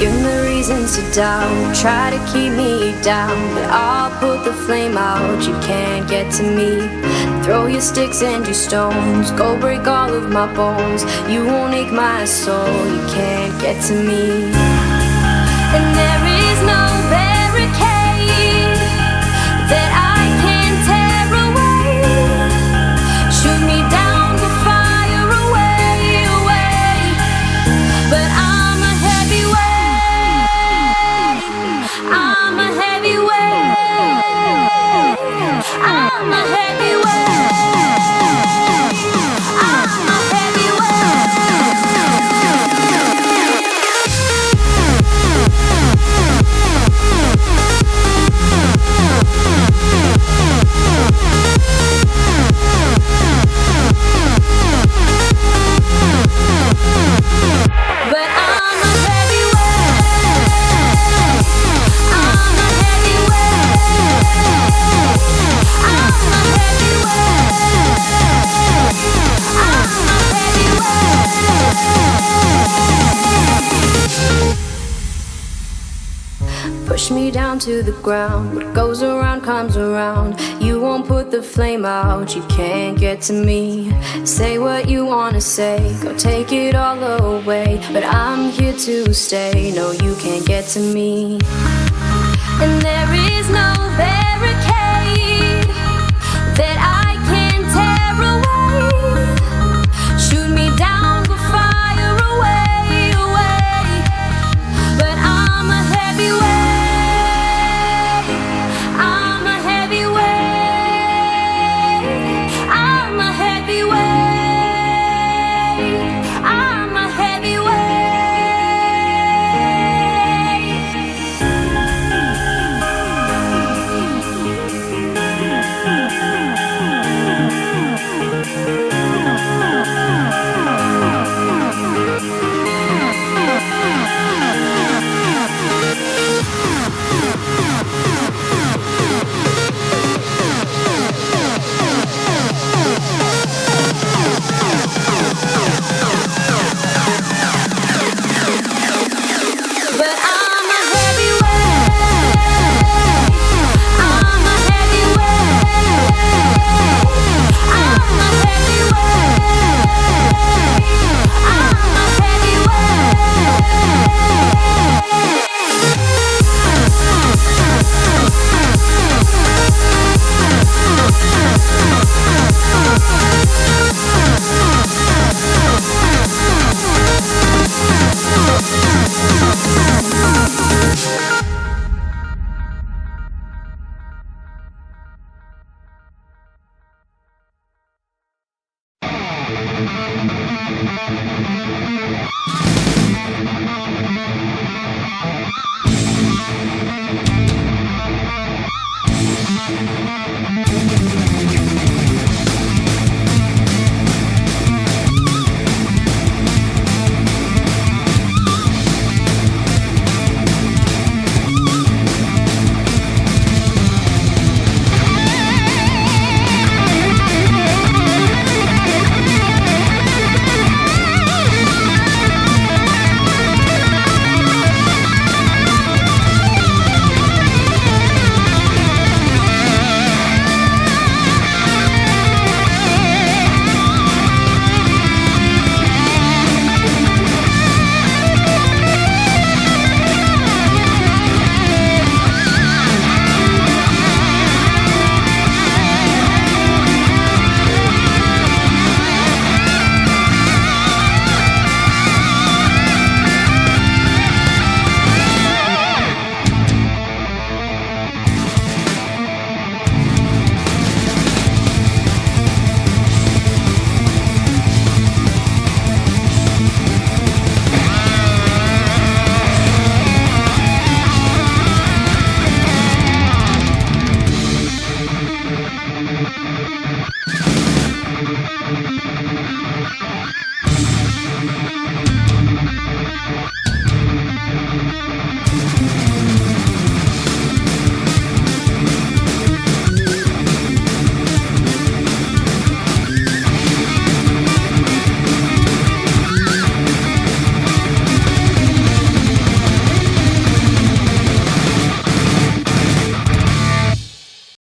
Give me reasons to doubt, try to keep me down, but I'll put the flame out, you can't get to me. Throw your sticks and your stones, go break all of my bones. You won't ache my soul, you can't get to me. And there is no barricade that I can tear away. Shoot me down with fire away, away. But I'm a heavyweight, I'm a heavyweight, I'm a heavyweight. Push me down to the ground, what goes around comes around. You won't put the flame out, you can't get to me. Say what you wanna say, go take it all away, but I'm here to stay, no you can't get to me. And there is no barricade that I can tear away. Shoot me down with fire away, away. But I'm a heavyweight, I'm a heavyweight, I'm a heavyweight, I'm a heavyweight. But I'm a heavyweight, I'm a heavyweight, I'm a heavyweight, I'm a